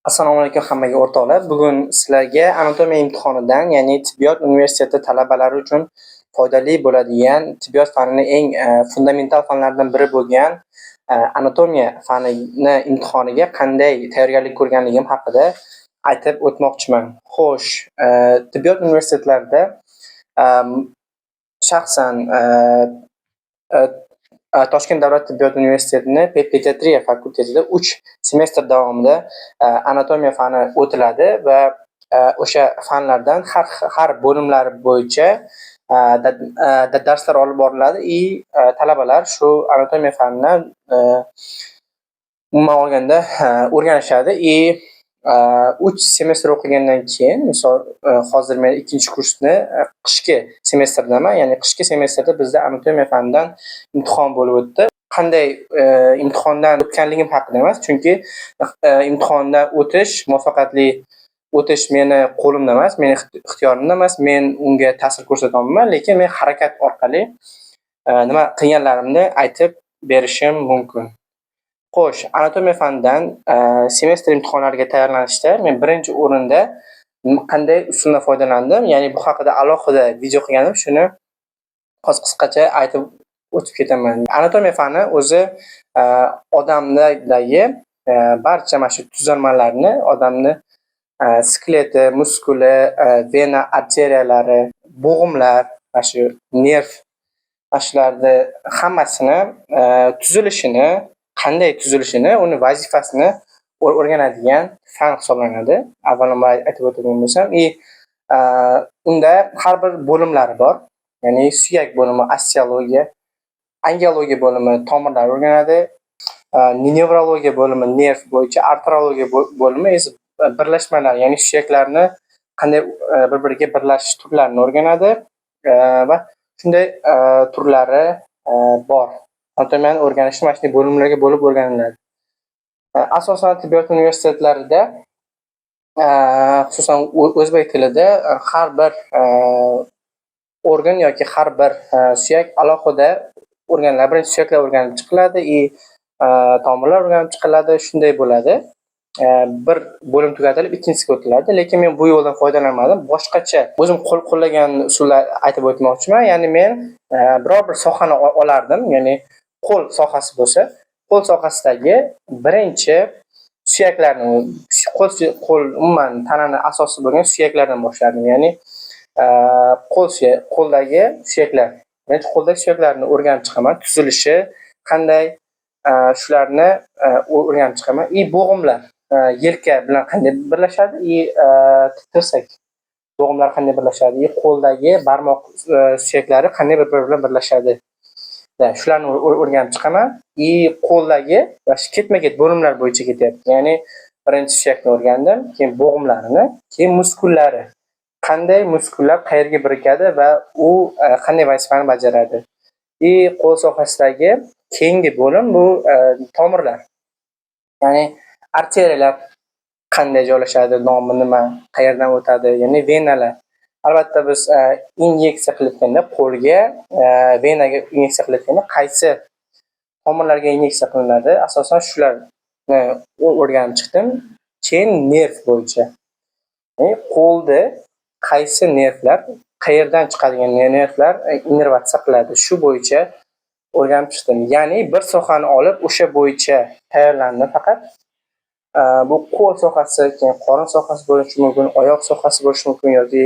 Assalomu alaykum hammaga o'rtoqlar. Bugun sizlarga anatomiya imtihonidan, ya'ni tibbiyot universiteti talabalari uchun foydali bo'ladigan tibbiyot fanining eng fundamental fanlaridan biri bo'lgan anatomiya fanini imtihoniga qanday tayyorgarlik ko'rganligim haqida aytib o'tmoqchiman. Xo'sh, tibbiyot universitetlarida am, shaxsan Toshkent davlat tibbiyot universitetini pediatriya fakultetida 3 semestr davomida anatomiya fani o'tiladi va o'sha fanlardan har bo'limlari bo'yicha darslar olib boriladi talabalar shu anatomiya fanini umuman olganda o'rganishadi 3 semestr o'qigandan keyin, misol hozir men 2-kursni qishki semestrdaman, ya'ni qishki semestrda bizda anatomiya fanidan imtihon bo'lib o'tdi. Qanday imtihondan o'tganligim haqida emas, chunki imtihondan muvaffaqiyatli o'tish meni qo'limda emas, meni ixtiyorimda emas, men unga ta'sir ko'rsatolmayman, lekin men harakat orqali nima qilganlarimni aytib berishim mumkin. Xo'sh, anatomiya fanidan semestr imtihonlariga tayyorlanishda men birinchi o'rinda qanday usuldan foydalandim, ya'ni bu haqida alohida video qilganim, shuni qisqacha aytib o'tib ketaman. Anatomiya fani o'zi odamdagi barcha mana shu tuzilmalarni, odamni skeleti, muskuli, vena, arteriyalari, bo'g'imlar, mana shu nerv, mana shularni hammasini tuzilishini, qanday tuzilishini, uni vazifasini o'rganadigan fan hisoblanadi. Avvalambor aytib o'tadigan bo'lsam, unda har bir bo'limlari bor. Ya'ni suyak bo'limi osteologiya, angiologiya bo'limi tomirlar o'rganadi, nevrologiya bo'limi nerv bo'yicha, arterologiya bo'limi esa birlashmalar, ya'ni suyaklarni qanday bir-biriga birlashish turlarini o'rganadi va shunday turlari bor. Anatomiyani o'rganishni mana shunday bo'limlarga bo'lib o'rganiladi. Asosan tibbiyot universitetlarida, xususan o'zbek tilida har bir organ yoki har bir suyak alohida o'rganiladi. Birinchi suyaklar o'rganib chiqiladi, tomirlar o'rganib chiqiladi, shunday bo'ladi. Bir bo'lim tugatilib, ikkinchisiga o'tiladi, lekin men bu yo'ldan foydalanmadim. Boshqacha o'zim qo'llagan usullar aytib o'tmoqchiman. Ya'ni men biror bir sohani olardim, ya'ni qo'l sohasi bo'lsa, qo'l sohasidagi birinchi suyaklarni, qo'l umuman tanani asosi bo'lgan suyaklardan boshlardim. Ya'ni qo'ldagi suyaklar. Birinchi qo'ldagi suyaklarni o'rganib chiqaman, tuzilishi qanday, shularni o'rganib chiqaman. Bo'g'imlar yelka bilan qanday birlashadi, tirsak bo'g'imlar qanday birlashadi, qo'ldagi barmoq suyaklari qanday bir-biri bilan birlashadi. Shularni o'rganib chiqaman. Qo'ldagi va ketma-ket bo'limlar bo'yicha ketyapti. Ya'ni birinchi suyakni o'rgandim, keyin bo'g'imlarini, keyin muskullari. Qanday muskullar qayerga birikadi va u qanday vazifani bajaradi. Qo'l sohasidagi keyingi bo'lim bu tomirlar. Ya'ni arteriyalar qanday joylashadi, nomi nima, qayerdan o'tadi, ya'ni venalar. Albatta biz inyeksiya qilayotganda qo'lga venaga inyeksiya qilayotganda qaysi tomirlarga inyeksiya qilinadi, asosan shularni o'rganib chiqdim. Keyin nerv bo'yicha. Ya'ni qo'lda qaysi nervlar, qayerdan chiqadigan nervlar innervatsiya qiladi, shu bo'yicha o'rganib chiqdim. Ya'ni bir sohani olib, o'sha bo'yicha tayyorlandim faqat. Bu qo'l sohasi, keyin qorin sohasi bo'lishi mumkin, oyoq sohasi bo'lishi mumkin yoki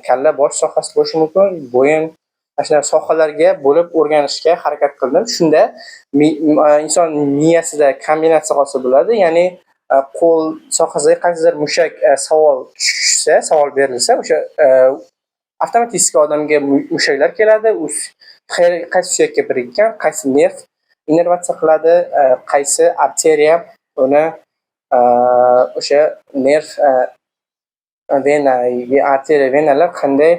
kalla bosh sohasi bo'lishi mumkin, bo'yin, mana shunday sohalarga bo'lib o'rganishga harakat qildim. Shunda inson miyasida kombinatsiya hosil bo'ladi. Ya'ni qo'l sohasidagi qaysidir mushak savol tushsa, savol berilsa, o'sha avtomatik odamga mushaklar keladi. Qaysi suyakka birikkan, qaysi nerv innervatsiya qiladi, qaysi arteriya uni o'sha nerv, vena, arteriya, venalar qanday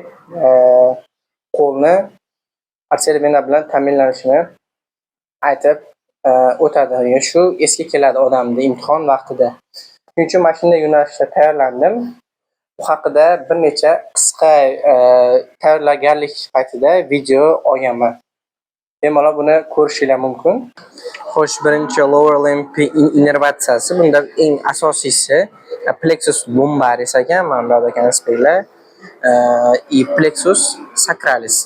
qo'lni arteriya, vena bilan ta'minlanishini aytib o'tadi. Shu esga keladi odamni imtihon vaqtida. Shuning uchun mana shunday yo'nalishda tayyorlandim. Bu haqida bir necha qisqa tayyorlaganlik paytida video olganman. Bemalol buni ko'rishinglar mumkin. Xo'sh, birinchi lower limb innervatsiyasi. Bunda eng asosiysi plexus lumbaris ekan, mana bu yerda ko'rsatiblar. Plexus sacralis.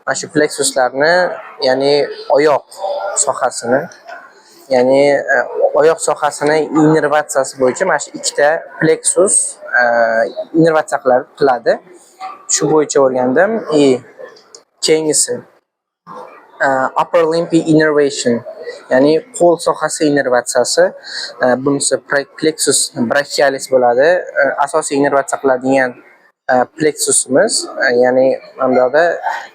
Mana shu plexuslarni, ya'ni oyoq sohasini, ya'ni oyoq sohasini innervatsiyasi bo'yicha mana shu ikkita plexus innervatsiya qiladi. Shu bo'yicha o'rgandim. Keyingisi upper limb innervation, ya'ni qo'l sohasi innervatsiyasi. Bunisi plexus brachialis bo'ladi. Asosiy innervatsiya qiladigan plexusimiz, ya'ni mana bu yerda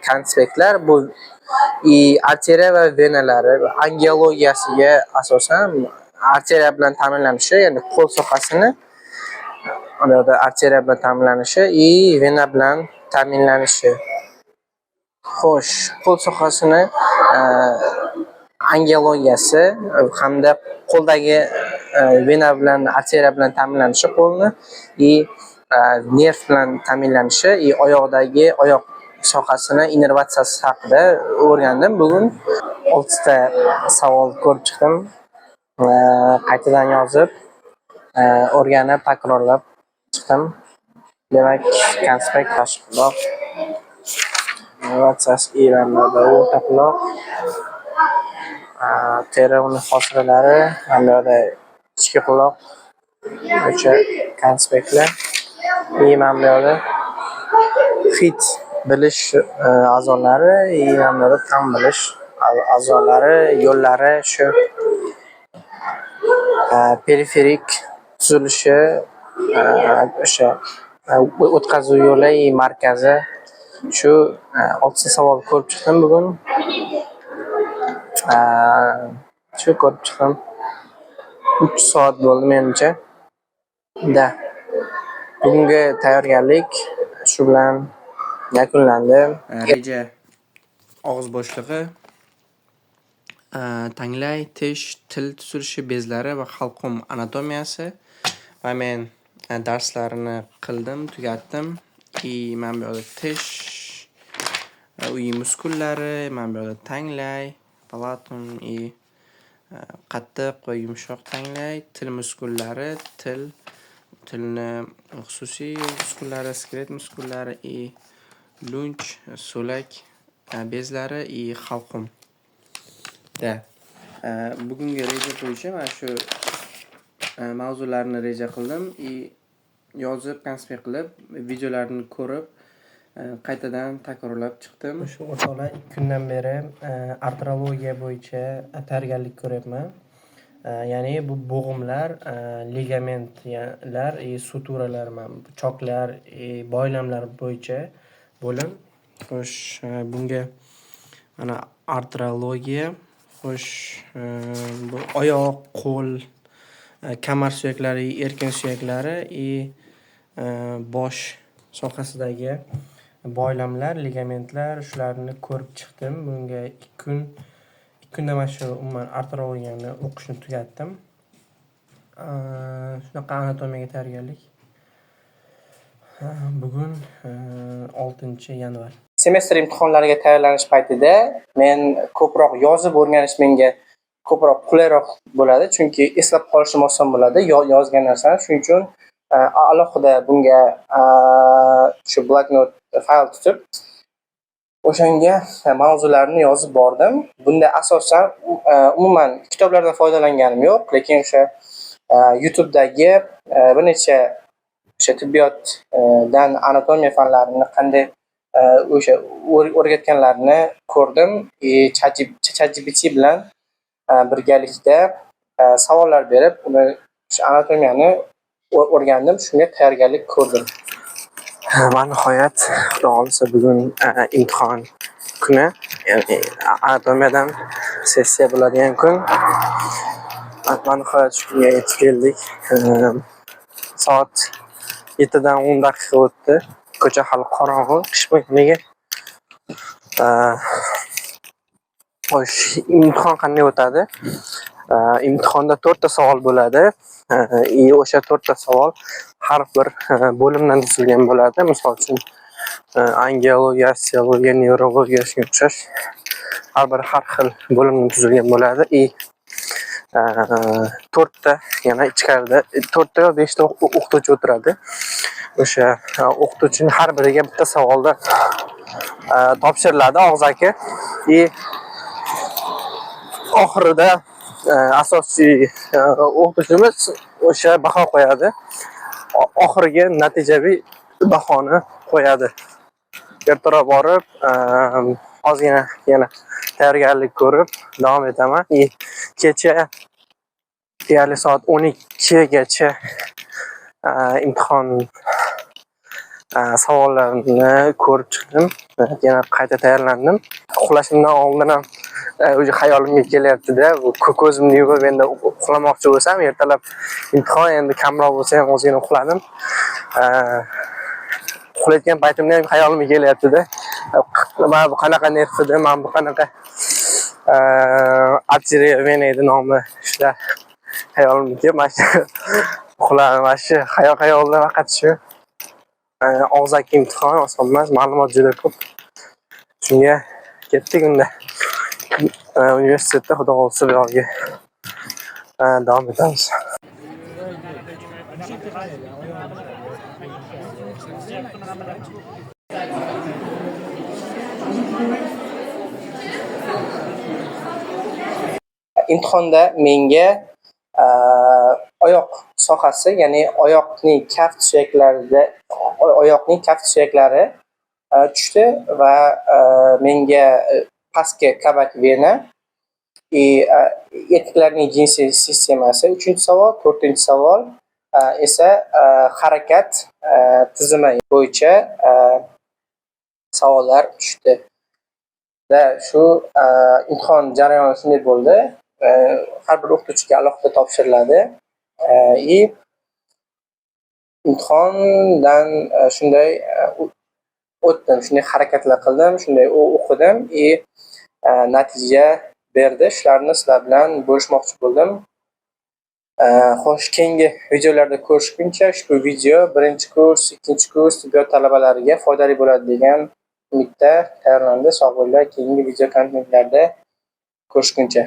konspektlar bu arteriya va venalari angiologiyasiga asosan arteriya bilan ta'minlanishi, ya'ni qo'l sohasini mana bu yerda arteriya bilan ta'minlanishi, vena bilan ta'minlanishi. Xo'sh, qo'l sohasini angiologiyasi hamda qo'ldagi vena bilan arteriya bilan ta'minlanishi qo'lni, nerv bilan ta'minlanishi, oyoqdagi oyoq sohasini innervatsiyasi haqida o'rgandim. Bugun 6 ta savol ko'rib chiqdim. Qaytadan yozib, o'rganib, takrorlab chiqdim. Demak, konspekt tashqi quloq, innervatsiyasi e'lonlarda o'rta quloq, teri uni hosilalari, mana bu yerda ichki quloq bo'yicha konspektlar. Mana bu yerda hid bilish a'zolari, mana bu yerda ta'm bilish a'zolari, yo'llari shu periferik tuzilishi, o'sha o'tkazuv yo'li markazi. Shu 6 ta savol ko'rib chiqdim bugun. Shu ko'rib chiqdim. 3 soat bo'ldi menimcha. Bugungi tayyorgarlik shu bilan yakunlandi. Reja og'iz bo'shlig'i, tanglay, tish, til tuzilishi bezlari va halqum anatomiyasi. Va men darslarini qildim, tugatdim. Mana bu yerda tish, muskullari, mana bu yerda tanglay, palatum, qattiq va yumshoq tanglay, til muskullari, tilni xususiy muskullari, skelet muskullari, lunch, so'lak bezlari, halqum. Bugungi reja bo'yicha mana shu mavzularni reja qildim. Yozib, konspekt qilib, videolarni ko'rib, qaytadan takrorlab chiqdim. Shu o'rtoqlar 2 kundan beri artrologiya bo'yicha tayyorgarlik ko'ryapman. Ya'ni bu bo'g'imlar, ligamentlar, suturalar, choklar, boylamlar bo'yicha bo'lim. Xo'sh, bunga mana artrologiya, xo'sh, bu oyoq, qo'l, kamar suyaklari, erkin suyaklari, bosh sohasidagi boylamlar, ligamentlar, shularni ko'rib chiqdim. Bunga 2 kunda mana shu umuman artrologiyani o'qishni tugatdim. Shunaqa anatomiyaga tayyorgarlik. Bugun 6-yanvar. Semestr imtihonlariga tayyorlanish paytida men ko'proq yozib o'rganish menga ko'proq qulayroq bo'ladi, chunki eslab qolishim oson bo'ladi yozgan narsani. Shuning uchun alohida bunga shu bloknot fayl tutib, o'shanga mavzularni yozib bordim. Bunda asosan umuman kitoblardan foydalanganim yo'q, lekin o'sha YouTube'dagi bir necha o'sha tibbiyotdan anatomiya fanlarini qanday o'sha o'rgatganlarini ko'rdim. ChatGPT bilan birgalikda savollar berib, uni anatomiyani o'rgandim, shunga tayyorgarlik ko'rdim. Va nihoyat, xudo xolisa bugun imtihon kuni, ya'ni anatomiyadan sessiya bo'ladigan kun. Va nihoyat shu kunga yetib keldik. Soat 7dan 10 daqiqa o'tdi. Ko'cha hali qorong'u, qish payti. Xo'sh, imtihon qanday o'tadi? Imtihonda 4 ta savol bo'ladi. O'sha 4 ta savol har bir bo'limdan tuzilgan bo'ladi. Misol uchun angiologiya, osteologiya, nevrologiya shunga o'xshash. har bir har xil bo'limdan tuzilgan bo'ladi. 4 ta yana ichkarida 4 ta yo 5 ta o'qituvchi o'tiradi. O'sha o'qituvchining har biriga bitta savolda topshiriladi og'zaki. Oxirida asosiy o'qituvchimiz o'sha baho qo'yadi. Oxirgi natijaviy bahoni qo'yadi. Ertaroq borib, ozgina yana tayyorgarlik ko'rib davom etaman. Kecha deyarli soat 12 gacha imtihon savollarini ko'rib chiqdim. Yana qayta tayyorlandim. Uxlashimdan oldin ham o'zi xayolimga kelyapti-da, ko'zimni yumib endi uxlamoqchi bo'lsam, ertalab imtihon endi kamroq bo'lsa ham ozgina uxladim. Uxlayotgan paytimda ham hayolimga kelyapti-da. Mana bu qanaqa nerv edi, mana bu qanaqa arteriya vena edi nomli ishlar hayolimga kelib, mana shu uxladim. Mana shu xayollar faqat shu. Og'zaki imtihon oson emas, ma'lumot juda ko'p. Shunga ketdik unda. Universitetda xudo xolsa bu yerga davom etamiz. Imtihonda menga oyoq sohasi, ya'ni oyoqning kaft suyaklari tushdi va menga pastki kabak vena, etiklarning jinsiy sistemasi 3-savol, 4-savol esa harakat tizimi bo'yicha savollar tushdi. Va shu imtihon jarayoni shunday bo'ldi. Har bir o'qituvchiga alohida topshiriladi. Imtihondan shunday o'tdim, shunday harakatlar qildim, shunday o'qidim. Natija berdi. Shularni sizlar bilan bo'lishmoqchi bo'ldim. Xo'sh, keyingi videolarda ko'rishguncha ushbu video 1-kurs, 2-kurs tibbiyot talabalariga foydali bo'ladi degan umidda tayyorlandi. Sog' bo'linglar, keyingi video kontentlarda ko'rishguncha.